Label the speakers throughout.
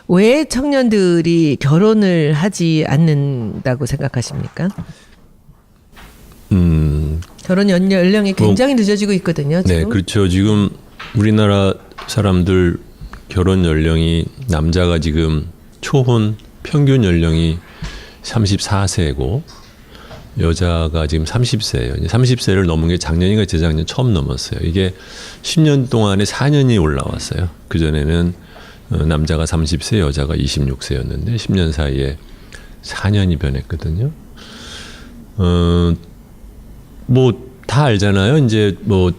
Speaker 1: 왜 청년들이 결혼을 하지 않는다고 생각하십니까? 결혼 연령이 굉장히 늦어지고 있거든요. 지금.
Speaker 2: 네, 그렇죠. 지금 우리나라 사람들 결혼 연령이 남자가 지금 초혼 평균 연령이 34세고 여자가 지금 30세예요. 30세를 넘은 게 작년인가 재작년 처음 넘었어요. 이게 10년 동안에 4년이 올라왔어요. 그전에는 남자가 30세, 여자가 26세였는데 10년 사이에 4년이 변했거든요. 뭐 다 알잖아요. 이제 뭐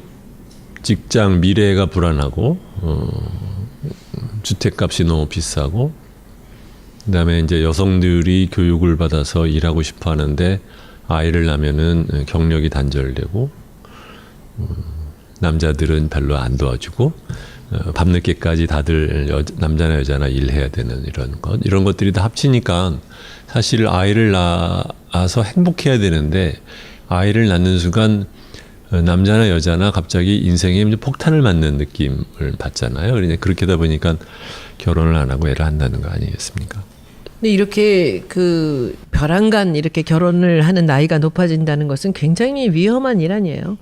Speaker 2: 직장 미래가 불안하고 주택값이 너무 비싸고 그다음에 이제 여성들이 교육을 받아서 일하고 싶어 하는데 아이를 낳으면은 경력이 단절되고 남자들은 별로 안 도와주고 밤늦게까지 다들 남자나 여자나 일해야 되는 이런 것들이 다 합치니까 사실 아이를 낳아서 행복해야 되는데 아이를 낳는 순간 남자나 여자나 갑자기 인생에 폭탄을 맞는 느낌을 받잖아요. 그러니까 그렇게 하다 보니까 결혼을 안 하고 애를 한다는 거 아니겠습니까?
Speaker 1: 근데 이렇게 그 벼랑간 이렇게 결혼을 하는 나이가 높아진다는 것은 굉장히 위험한 일 아니에요?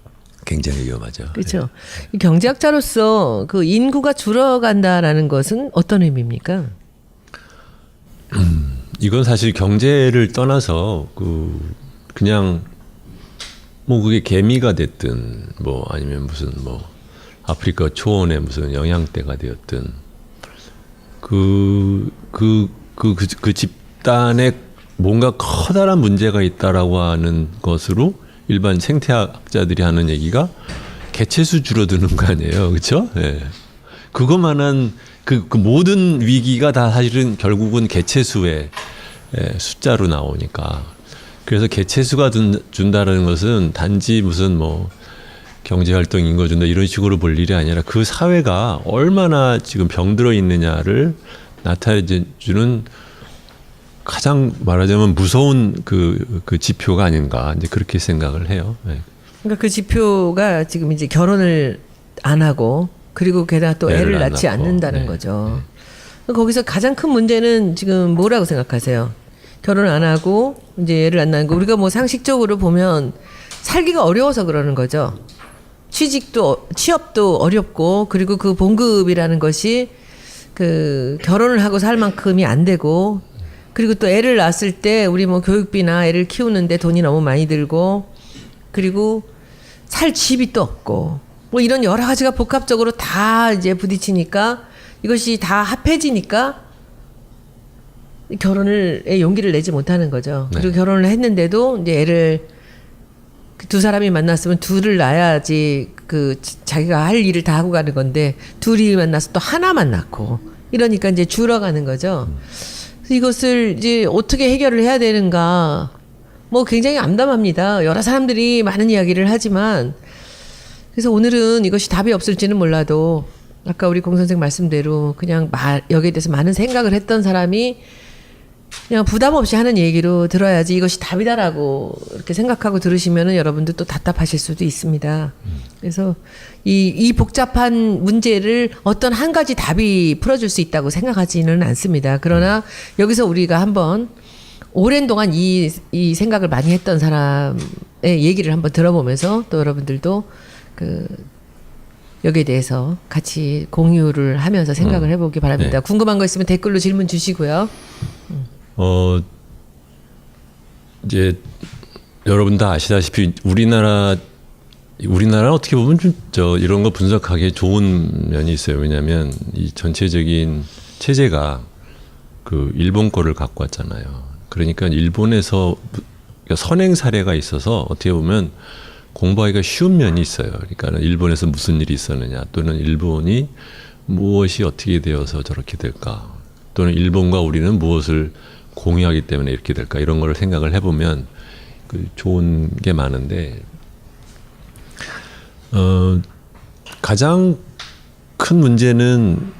Speaker 2: 굉장히 위험하죠.
Speaker 1: 그렇죠. 네. 경제학자로서 그 인구가 줄어간다라는 것은 어떤 의미입니까?
Speaker 2: 이건 사실 경제를 떠나서 그냥 뭐 그게 개미가 됐든 뭐 아니면 무슨 뭐 아프리카 초원의 무슨 영양대가 되었든 그 집단에 뭔가 커다란 문제가 있다라고 하는 것으로 일반 생태학자들이 하는 얘기가 개체수 줄어드는 거 아니에요, 그렇죠? 예. 그것만한 그 모든 위기가 다 사실은 결국은 개체수의 숫자로 나오니까. 그래서 개체수가 준다라는 것은 단지 무슨 뭐 경제활동 인거 준다 이런 식으로 볼 일이 아니라 그 사회가 얼마나 지금 병들어 있느냐를 나타내주는 가장 말하자면 무서운 그 지표가 아닌가 이제 그렇게 생각을 해요. 네.
Speaker 1: 그러니까 그 지표가 지금 이제 결혼을 안 하고 그리고 게다가 또 애를 낳지 않는다는
Speaker 2: 네.
Speaker 1: 거죠. 네. 거기서 가장 큰 문제는 지금 뭐라고 생각하세요? 결혼 안 하고 이제 애를 안 낳는 거 우리가 뭐 상식적으로 보면 살기가 어려워서 그러는 거죠. 취업도 어렵고 그리고 그 봉급이라는 것이 그 결혼을 하고 살 만큼이 안 되고 그리고 또 애를 낳았을 때 우리 뭐 교육비나 애를 키우는데 돈이 너무 많이 들고 그리고 살 집이 또 없고 뭐 이런 여러 가지가 복합적으로 다 이제 부딪히니까 이것이 다 합해지니까 결혼을 용기를 내지 못하는 거죠.
Speaker 2: 네.
Speaker 1: 그리고 결혼을 했는데도 이제 애를 두 사람이 만났으면 둘을 낳아야지 그 자기가 할 일을 다 하고 가는 건데 둘이 만나서 또 하나만 낳고 이러니까 이제 줄어가는 거죠. 그래서 이것을 이제 어떻게 해결을 해야 되는가 뭐 굉장히 암담합니다. 여러 사람들이 많은 이야기를 하지만 그래서 오늘은 이것이 답이 없을지는 몰라도 아까 우리 공 선생 말씀대로 그냥 여기에 대해서 많은 생각을 했던 사람이 그냥 부담 없이 하는 얘기로 들어야지 이것이 답이다라고 이렇게 생각하고 들으시면은 여러분들 또 답답하실 수도 있습니다. 그래서 이 복잡한 문제를 어떤 한 가지 답이 풀어줄 수 있다고 생각하지는 않습니다. 그러나 여기서 우리가 한번 오랜 동안 이 생각을 많이 했던 사람의 얘기를 한번 들어보면서 또 여러분들도 여기에 대해서 같이 공유를 하면서 생각을 해보기 바랍니다.
Speaker 2: 네.
Speaker 1: 궁금한 거 있으면 댓글로 질문 주시고요.
Speaker 2: 이제 여러분 다 아시다시피 우리나라는 어떻게 보면 좀 이런 거 분석하기에 좋은 면이 있어요. 왜냐하면 이 전체적인 체제가 그 일본 거를 갖고 왔잖아요. 그러니까 일본에서 선행 사례가 있어서 어떻게 보면 공부하기가 쉬운 면이 있어요. 그러니까 일본에서 무슨 일이 있었느냐 또는 일본이 무엇이 어떻게 되어서 저렇게 될까 또는 일본과 우리는 무엇을 공유하기 때문에 이렇게 될까 이런 걸 생각을 해보면 좋은 게 많은데 가장 큰 문제는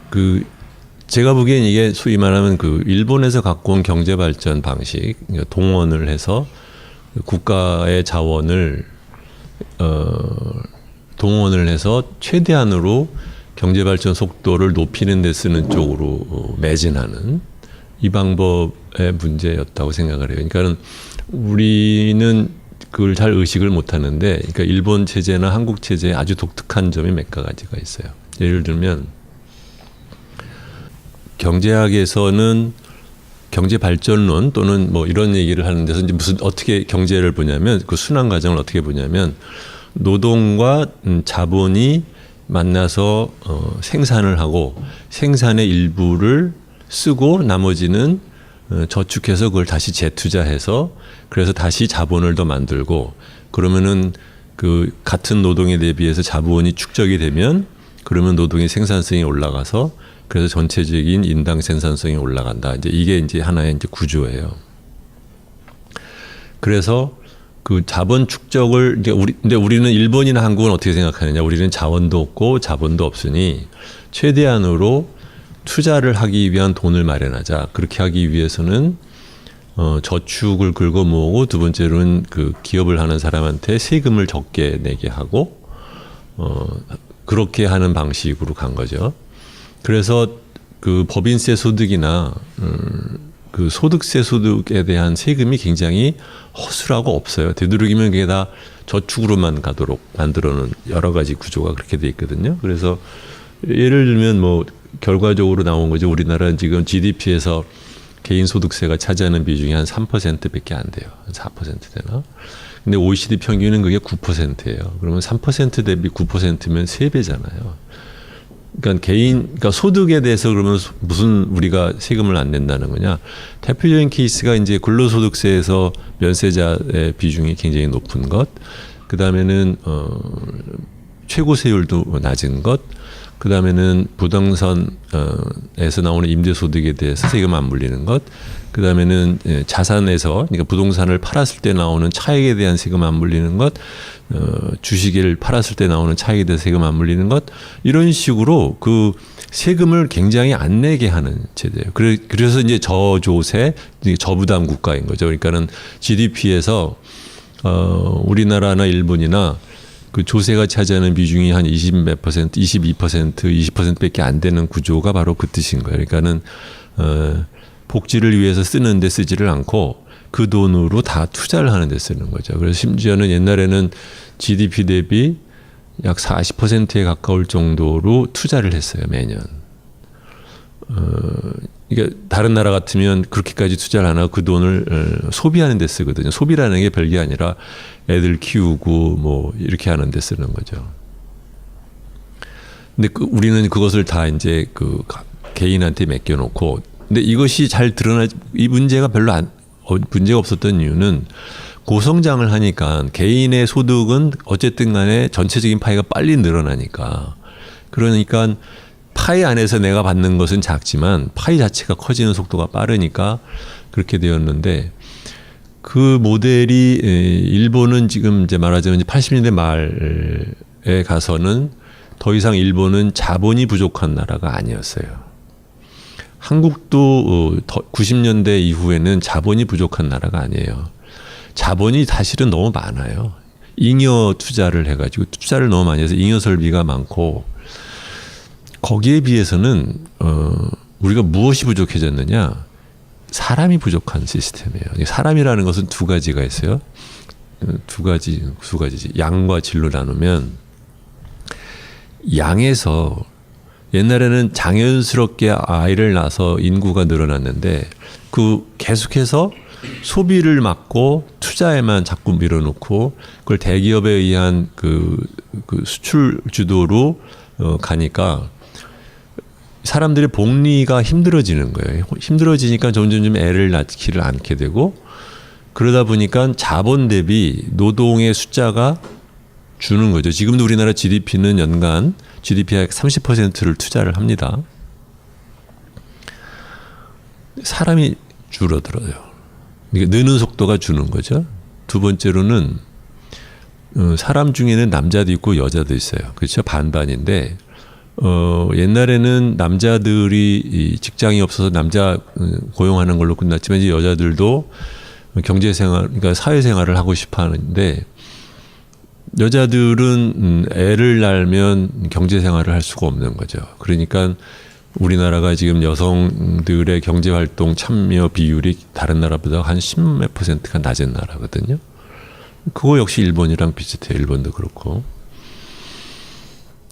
Speaker 2: 제가 보기엔 이게 소위 말하면 일본에서 갖고 온 경제 발전 방식 동원을 해서 국가의 자원을 동원을 해서 최대한으로 경제 발전 속도를 높이는 데 쓰는 쪽으로 매진하는 이 방법의 문제였다고 생각을 해요. 그러니까는 우리는 그걸 잘 의식을 못 하는데, 그러니까 일본 체제나 한국 체제에 아주 독특한 점이 몇 가지가 있어요. 예를 들면 경제학에서는 경제 발전론 또는 뭐 이런 얘기를 하는 데서 이제 무슨 어떻게 경제를 보냐면 그 순환 과정을 어떻게 보냐면 노동과 자본이 만나서 생산을 하고 생산의 일부를 쓰고 나머지는 저축해서 그걸 다시 재투자해서 그래서 다시 자본을 더 만들고 그러면은 그 같은 노동에 대비해서 자본이 축적이 되면 그러면 노동의 생산성이 올라가서 그래서 전체적인 인당 생산성이 올라간다. 이제 이게 이제 하나의 이제 구조예요. 그래서 그 자본 축적을 이제 근데 우리는 일본이나 한국은 어떻게 생각하느냐? 우리는 자원도 없고 자본도 없으니 최대한으로 투자를 하기 위한 돈을 마련하자. 그렇게 하기 위해서는 저축을 긁어 모으고 두 번째로는 그 기업을 하는 사람한테 세금을 적게 내게 하고 그렇게 하는 방식으로 간 거죠. 그래서 그 법인세 소득이나 그 소득세 소득에 대한 세금이 굉장히 허술하고 없어요. 되도록이면 그게 다 저축으로만 가도록 만들어놓은 여러 가지 구조가 그렇게 돼 있거든요. 그래서 예를 들면 뭐 결과적으로 나온 거죠. 우리나라는 지금 GDP에서 개인 소득세가 차지하는 비중이 한 3%밖에 안 돼요. 한 4% 되나? 근데 OECD 평균은 그게 9%예요. 그러면 3% 대비 9%면 3배잖아요. 그러니까 소득에 대해서 그러면 무슨 우리가 세금을 안 낸다는 거냐? 대표적인 케이스가 이제 근로소득세에서 면세자의 비중이 굉장히 높은 것, 그 다음에는 최고세율도 낮은 것, 그 다음에는 부동산에서 나오는 임대소득에 대해서 세금 안 물리는 것, 그 다음에는 자산에서 그러니까 부동산을 팔았을 때 나오는 차익에 대한 세금 안 물리는 것, 주식을 팔았을 때 나오는 차익에 대해서 세금 안 물리는 것, 이런 식으로 그 세금을 굉장히 안 내게 하는 제도예요. 그래서 이제 저조세, 저부담 국가인 거죠. 그러니까는 GDP에서 우리나라나 일본이나 그 조세가 차지하는 비중이 한 20몇 퍼센트, 22%, 20%밖에 안 되는 구조가 바로 그 뜻인 거예요. 그러니까는 복지를 위해서 쓰는데 쓰지를 않고 그 돈으로 다 투자를 하는 데 쓰는 거죠. 그래서 심지어는 옛날에는 GDP 대비 약 40%에 가까울 정도로 투자를 했어요, 매년. 그러니까 다른 나라 같으면 그렇게까지 투자를 안 하고 그 돈을 소비하는 데 쓰거든요. 소비라는 게 별게 아니라 애들 키우고 뭐 이렇게 하는 데 쓰는 거죠. 근데 우리는 그것을 다 이제 그 개인한테 맡겨놓고, 근데 이것이 잘 이 문제가 별로 문제가 없었던 이유는 고성장을 하니까 개인의 소득은 어쨌든 간에 전체적인 파이가 빨리 늘어나니까. 그러니까 파이 안에서 내가 받는 것은 작지만 파이 자체가 커지는 속도가 빠르니까 그렇게 되었는데, 그 모델이 일본은 지금 이제 말하자면 이제 80년대 말에 가서는 더 이상 일본은 자본이 부족한 나라가 아니었어요. 한국도 90년대 이후에는 자본이 부족한 나라가 아니에요. 자본이 사실은 너무 많아요. 잉여 투자를 해가지고 투자를 너무 많이 해서 잉여 설비가 많고, 거기에 비해서는 우리가 무엇이 부족해졌느냐? 사람이 부족한 시스템이에요. 사람이라는 것은 두 가지가 있어요. 두 가지지. 양과 질로 나누면, 양에서 옛날에는 자연스럽게 아이를 낳아서 인구가 늘어났는데 그 계속해서 소비를 막고 투자에만 자꾸 밀어놓고 그걸 대기업에 의한 그 수출 주도로 가니까 사람들의 복리가 힘들어지는 거예요. 힘들어지니까 점점 애를 낳지를 않게 되고, 그러다 보니까 자본 대비 노동의 숫자가 주는 거죠. 지금도 우리나라 GDP는 연간 GDP의 30%를 투자를 합니다. 사람이 줄어들어요. 그러니까 느는 속도가 주는 거죠. 두 번째로는 사람 중에는 남자도 있고 여자도 있어요. 그렇죠? 반반인데 옛날에는 남자들이 직장이 없어서 남자 고용하는 걸로 끝났지만 이제 여자들도 경제생활, 그러니까 사회생활을 하고 싶어 하는데 여자들은 애를 낳으면 경제 생활을 할 수가 없는 거죠. 그러니까 우리나라가 지금 여성들의 경제 활동 참여 비율이 다른 나라보다 한 10몇 %가 낮은 나라거든요. 그거 역시 일본이랑 비슷해요. 일본도 그렇고.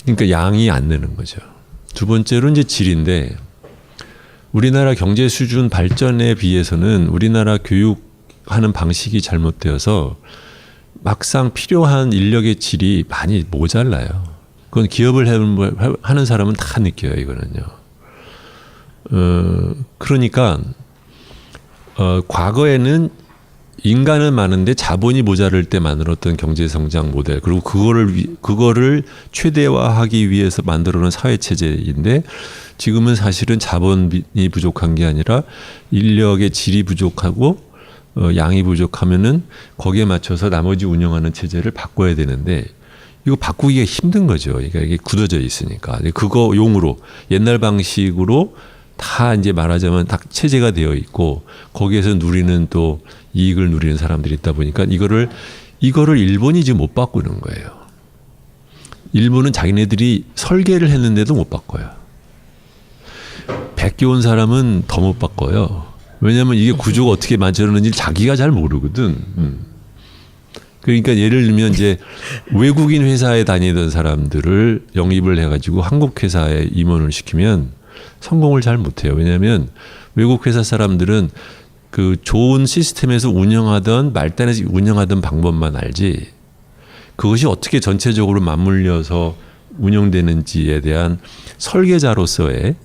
Speaker 2: 그러니까 양이 안 느는 거죠. 두 번째로 이제 질인데, 우리나라 경제 수준 발전에 비해서는 우리나라 교육하는 방식이 잘못되어서 막상 필요한 인력의 질이 많이 모자라요. 그건 기업을 하는 사람은 다 느껴요, 이거는요. 그러니까 과거에는 인간은 많은데 자본이 모자랄 때 만들었던 경제 성장 모델, 그리고 그거를 최대화하기 위해서 만들어 놓은 사회 체제인데, 지금은 사실은 자본이 부족한 게 아니라 인력의 질이 부족하고 양이 부족하면은 거기에 맞춰서 나머지 운영하는 체제를 바꿔야 되는데, 이거 바꾸기가 힘든 거죠. 그러니까 이게 굳어져 있으니까. 그거 용으로 옛날 방식으로 다 이제 말하자면 다 체제가 되어 있고, 거기에서 누리는 또 이익을 누리는 사람들이 있다 보니까 이거를 일본이 지금 못 바꾸는 거예요. 일본은 자기네들이 설계를 했는데도 못 바꿔요. 백교 온 사람은 더 못 바꿔요. 왜냐하면 이게 구조가 어떻게 만들어졌는지 자기가 잘 모르거든. 그러니까 예를 들면 이제 외국인 회사에 다니던 사람들을 영입을 해가지고 한국 회사에 임원을 시키면 성공을 잘 못해요. 왜냐하면 외국 회사 사람들은 그 좋은 시스템에서 운영하던, 말단에서 운영하던 방법만 알지, 그것이 어떻게 전체적으로 맞물려서 운영되는지에 대한 설계자로서의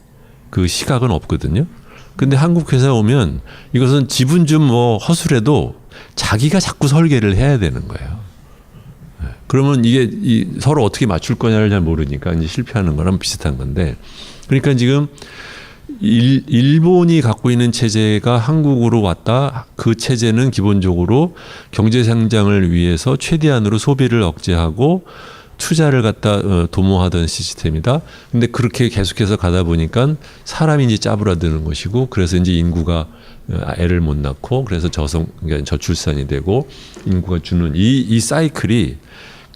Speaker 2: 그 시각은 없거든요. 근데 한국 회사에 오면 이것은 지분 좀 뭐 허술해도 자기가 자꾸 설계를 해야 되는 거예요. 그러면 이게 서로 어떻게 맞출 거냐를 잘 모르니까 이제 실패하는 거랑 비슷한 건데, 그러니까 지금 일본이 갖고 있는 체제가 한국으로 왔다. 그 체제는 기본적으로 경제 성장을 위해서 최대한으로 소비를 억제하고 투자를 갖다 도모하던 시스템이다. 근데 그렇게 계속해서 가다 보니까 사람이 이제 짜부라드는 것이고, 그래서 이제 인구가 애를 못 낳고, 그래서 그러니까 저출산이 되고 인구가 주는 이 사이클이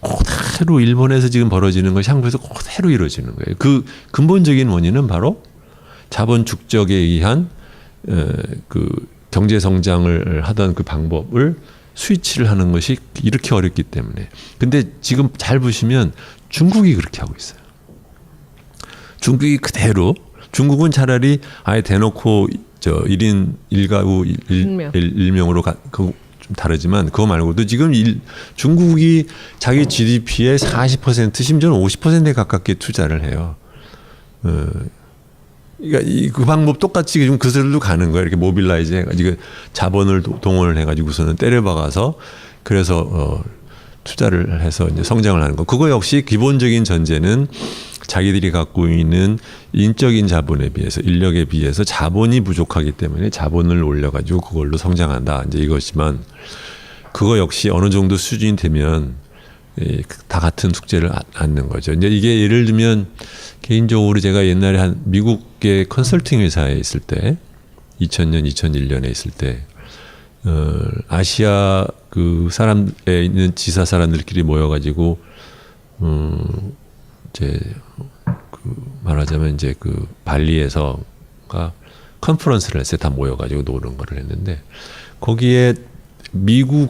Speaker 2: 그대로 일본에서 지금 벌어지는 것이 한국에서 그대로 이루어지는 거예요. 그 근본적인 원인은 바로 자본 축적에 의한 그 경제 성장을 하던 그 방법을 스위치를 하는 것이 이렇게 어렵기 때문에. 근데 지금 잘 보시면 중국이 그렇게 하고 있어요. 중국이 그대로, 중국은 차라리 아예 대놓고 저 1인 1가구 1명으로 좀 다르지만, 그거 말고도 지금 중국이 자기 GDP의 40% 심지어는 50%에 가깝게 투자를 해요. 그러니까 그 방법 똑같이 좀 그들도 가는 거예요. 이렇게 모빌라이즈 해가지고 자본을 동원을 해가지고서는 때려박아서, 그래서 투자를 해서 이제 성장을 하는 거. 그거 역시 기본적인 전제는 자기들이 갖고 있는 인적인 자본에 비해서, 인력에 비해서 자본이 부족하기 때문에 자본을 올려가지고 그걸로 성장한다. 이제 이것이지만, 그거 역시 어느 정도 수준이 되면 다 같은 숙제를 안는 거죠. 이제 이게 예를 들면, 개인적으로 제가 옛날에 한 미국의 컨설팅 회사에 있을 때, 2000년, 2001년에 있을 때, 아시아 그 사람에 있는 지사 사람들끼리 모여가지고, 이제 그 말하자면 이제 그 발리에서가 컨퍼런스를 했어요. 다 모여가지고 노는 거를 했는데, 거기에 미국계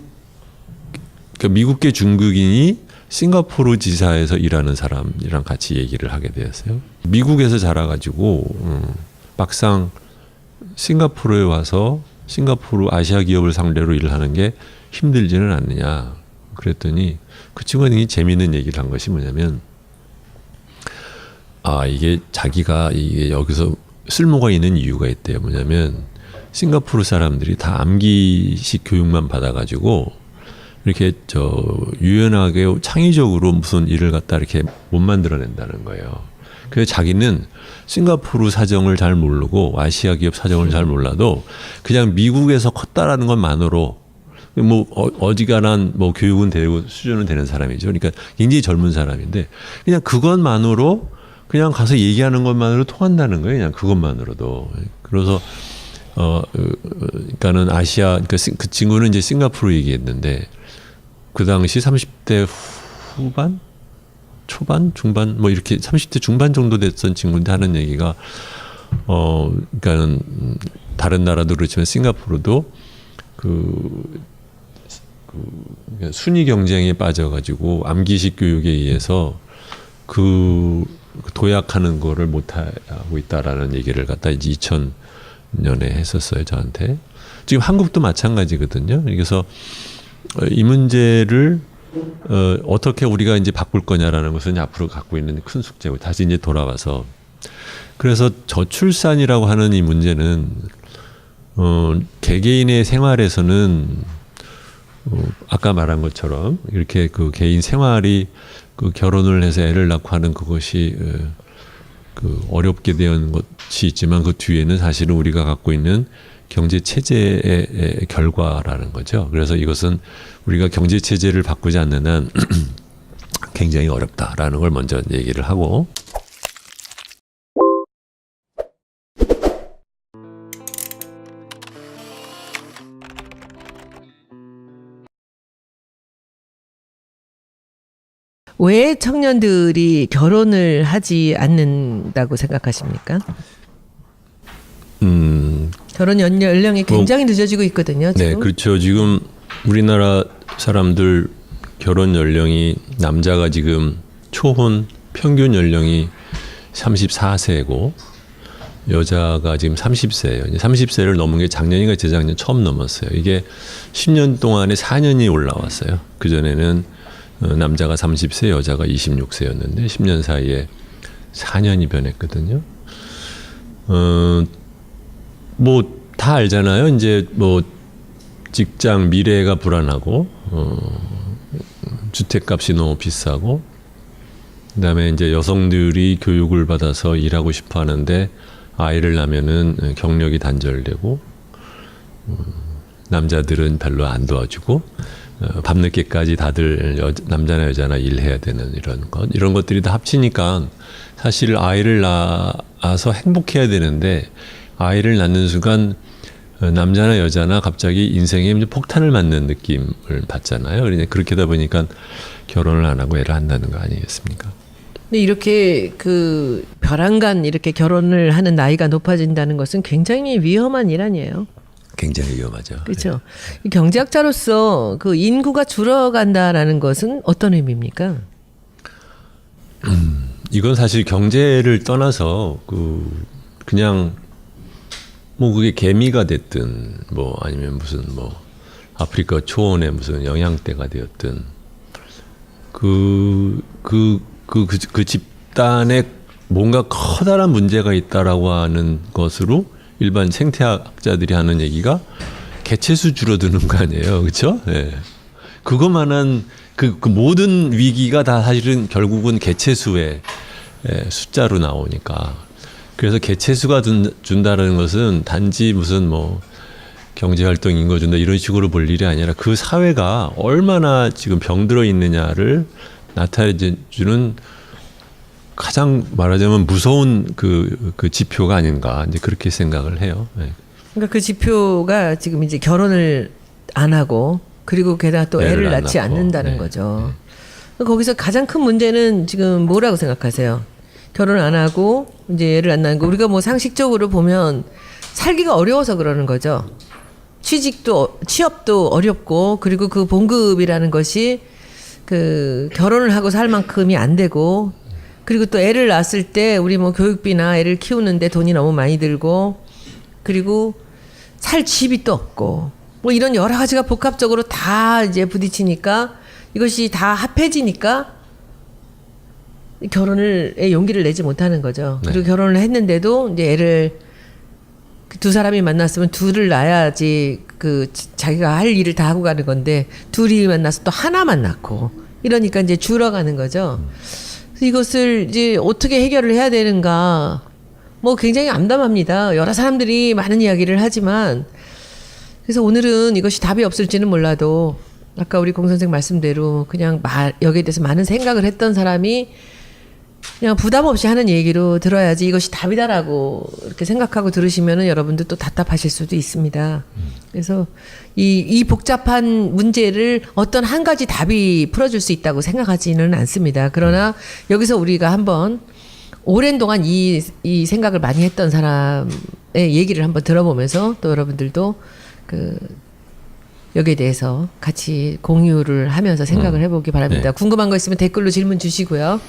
Speaker 2: 중국인이 싱가포르 지사에서 일하는 사람이랑 같이 얘기를 하게 되었어요. 미국에서 자라가지고 막상 싱가포르에 와서 싱가포르 아시아 기업을 상대로 일을 하는 게 힘들지는 않느냐. 그랬더니 그 친구는 재미있는 얘기를 한 것이 뭐냐면, 이게 자기가 이게 여기서 쓸모가 있는 이유가 있대요. 뭐냐면 싱가포르 사람들이 다 암기식 교육만 받아가지고 이렇게 유연하게 창의적으로 무슨 일을 갖다 이렇게 못 만들어낸다는 거예요. 그래서 자기는 싱가포르 사정을 잘 모르고 아시아 기업 사정을 잘 몰라도 그냥 미국에서 컸다라는 것만으로 뭐 어지간한 뭐 교육은 되고 수준은 되는 사람이죠. 그러니까 굉장히 젊은 사람인데 그냥 그것만으로 그냥 가서 얘기하는 것만으로 통한다는 거예요. 그냥 그것만으로도. 그래서 그러니까는 그러니까 그 친구는 이제 싱가포르 얘기했는데 그 당시 30대 후반, 초반, 중반 뭐 이렇게 30대 중반 정도 됐던 친구인데 하는 얘기가 그러니까 다른 나라도 그렇지만 싱가포르도 그 순위 경쟁에 빠져가지고 암기식 교육에 의해서 그 도약하는 거를 못 하고 있다라는 얘기를 갖다 이제 2000년에 했었어요, 저한테. 지금 한국도 마찬가지거든요. 그래서 이 문제를 어떻게 우리가 이제 바꿀 거냐라는 것은 앞으로 갖고 있는 큰 숙제고 다시 이제 돌아와서 그래서 저출산이라고 하는 이 문제는 개개인의 생활에서는 아까 말한 것처럼 이렇게 그 개인 생활이 그 결혼을 해서 애를 낳고 하는 그것이 그 어렵게 되는 것이 있지만 그 뒤에는 사실은 우리가 갖고 있는 경제 체제의 결과라는 거죠. 그래서 이것은 우리가 경제 체제를 바꾸지 않는 한 굉장히 어렵다라는 걸 먼저 얘기를 하고.
Speaker 1: 왜 청년들이 결혼을 하지 않는다고 생각하십니까? 결혼 연령이 굉장히 늦어지고 있거든요. 지금.
Speaker 2: 네, 그렇죠. 지금 우리나라 사람들 결혼 연령이 남자가 지금 초혼 평균 연령이 34세고 여자가 지금 30세예요. 30세를 넘은 게 작년인가 재작년 처음 넘었어요. 이게 10년 동안에 4년이 올라왔어요. 그전에는 남자가 30세, 여자가 26세였는데 10년 사이에 4년이 변했거든요. 뭐 다 알잖아요. 이제 뭐 직장 미래가 불안하고 주택값이 너무 비싸고 그다음에 이제 여성들이 교육을 받아서 일하고 싶어 하는데 아이를 낳으면은 경력이 단절되고 남자들은 별로 안 도와주고 밤늦게까지 다들 남자나 여자나 일해야 되는 이런 것들이 다 합치니까 사실 아이를 낳아서 행복해야 되는데 아이를 낳는 순간 남자나 여자나 갑자기 인생에 폭탄을 맞는 느낌을 받잖아요. 그러니까 그렇게 하다 보니까 결혼을 안 하고 애를 한다는 거 아니겠습니까?
Speaker 1: 근데 이렇게 그 벼랑간 이렇게 결혼을 하는 나이가 높아진다는 것은 굉장히 위험한 일 아니에요?
Speaker 2: 굉장히 위험하죠.
Speaker 1: 그렇죠. 네. 경제학자로서 그 인구가 줄어간다라는 것은 어떤 의미입니까?
Speaker 2: 이건 사실 경제를 떠나서 그냥 뭐 그게 개미가 됐든 뭐 아니면 무슨 뭐 아프리카 초원의 무슨 영양대가 되었든 그 집단에 뭔가 커다란 문제가 있다라고 하는 것으로 일반 생태학자들이 하는 얘기가 개체수 줄어드는 거 아니에요, 그렇죠? 예. 그것만한 그 모든 위기가 다 사실은 결국은 개체수의 숫자로 나오니까. 그래서 개체수가 준다는 것은 단지 무슨 뭐 경제활동 인구 준다 이런 식으로 볼 일이 아니라 그 사회가 얼마나 지금 병들어 있느냐를 나타내주는 가장 말하자면 무서운 그 지표가 아닌가 이제 그렇게 생각을 해요. 네.
Speaker 1: 그러니까 그 지표가 지금 이제 결혼을 안 하고 그리고 게다가 또 애를 낳지 않는다는 거죠. 거기서 가장 큰 문제는 지금 뭐라고 생각하세요? 결혼 안 하고 이제 애를 안 낳는 거 우리가 뭐 상식적으로 보면 살기가 어려워서 그러는 거죠. 취업도 어렵고 그리고 그 봉급이라는 것이 그 결혼을 하고 살 만큼이 안 되고 그리고 또 애를 낳았을 때 우리 뭐 교육비나 애를 키우는데 돈이 너무 많이 들고 그리고 살 집이 또 없고 뭐 이런 여러 가지가 복합적으로 다 이제 부딪히니까 이것이 다 합해지니까 결혼의 용기를 내지 못하는 거죠.
Speaker 2: 네.
Speaker 1: 그리고 결혼을 했는데도 이제 애를 두 사람이 만났으면 둘을 낳아야지 그 자기가 할 일을 다 하고 가는 건데 둘이 만나서 또 하나만 낳고 이러니까 이제 줄어가는 거죠. 그래서 이것을 이제 어떻게 해결을 해야 되는가 뭐 굉장히 암담합니다. 여러 사람들이 많은 이야기를 하지만 그래서 오늘은 이것이 답이 없을지는 몰라도 아까 우리 공 선생 말씀대로 그냥 여기에 대해서 많은 생각을 했던 사람이 그냥 부담 없이 하는 얘기로 들어야지 이것이 답이다라고 이렇게 생각하고 들으시면은 여러분들 또 답답하실 수도 있습니다. 그래서 이 복잡한 문제를 어떤 한 가지 답이 풀어줄 수 있다고 생각하지는 않습니다. 그러나 여기서 우리가 한번 오랜 동안 이 생각을 많이 했던 사람의 얘기를 한번 들어보면서 또 여러분들도 여기에 대해서 같이 공유를 하면서 생각을 해보기 바랍니다.
Speaker 2: 네.
Speaker 1: 궁금한 거 있으면 댓글로 질문 주시고요.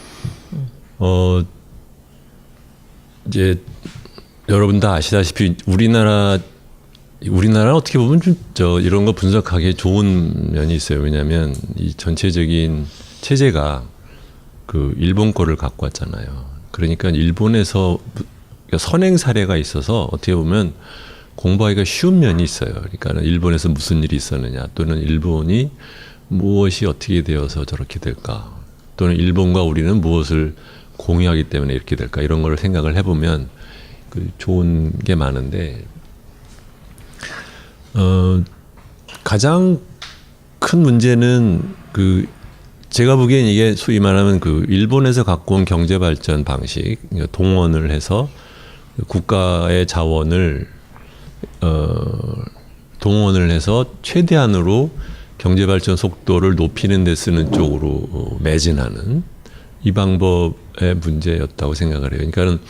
Speaker 2: 이제 여러분 다 아시다시피 우리나라는 어떻게 보면 좀 이런 거 분석하기에 좋은 면이 있어요. 왜냐하면 이 전체적인 체제가 그 일본 거를 갖고 왔잖아요. 그러니까 일본에서 선행 사례가 있어서 어떻게 보면 공부하기가 쉬운 면이 있어요. 그러니까 일본에서 무슨 일이 있었느냐, 또는 일본이 무엇이 어떻게 되어서 저렇게 될까, 또는 일본과 우리는 무엇을 공유하기 때문에 이렇게 될까, 이런 걸 생각을 해보면 좋은 게 많은데, 가장 큰 문제는 제가 보기엔 이게 소위 말하면 일본에서 갖고 온 경제 발전 방식, 동원을 해서 국가의 자원을 동원을 해서 최대한으로 경제 발전 속도를 높이는 데 쓰는 쪽으로 매진하는 이 방법의 문제였다고 생각을 해요. 그러니까는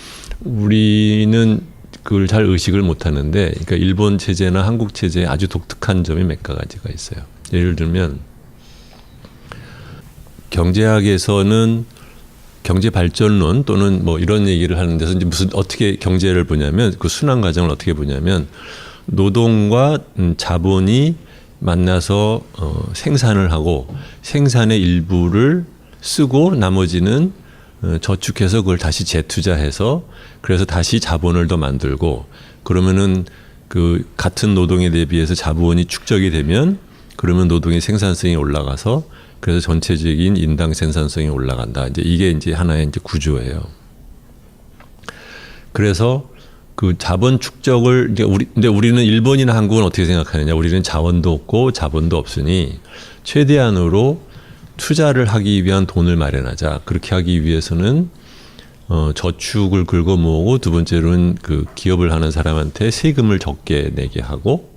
Speaker 2: 우리는 그걸 잘 의식을 못 하는데, 그러니까 일본 체제나 한국 체제에 아주 독특한 점이 몇 가지가 있어요. 예를 들면 경제학에서는 경제 발전론 또는 뭐 이런 얘기를 하는 데서 이제 어떻게 경제를 보냐면, 그 순환 과정을 어떻게 보냐면, 노동과 자본이 만나서 생산을 하고 생산의 일부를 쓰고 나머지는 저축해서 그걸 다시 재투자해서 그래서 다시 자본을 더 만들고, 그러면은 같은 노동에 대비해서 자본이 축적이 되면 그러면 노동의 생산성이 올라가서 그래서 전체적인 인당 생산성이 올라간다. 이게 하나의 구조예요. 그래서 자본 축적을 근데 우리는 일본이나 한국은 어떻게 생각하느냐? 우리는 자원도 없고 자본도 없으니 최대한으로 투자를 하기 위한 돈을 마련하자. 그렇게 하기 위해서는 저축을 긁어 모으고, 두 번째로는 기업을 하는 사람한테 세금을 적게 내게 하고,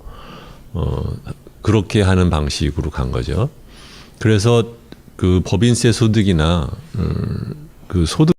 Speaker 2: 그렇게 하는 방식으로 간 거죠. 그래서 법인세 소득이나 소득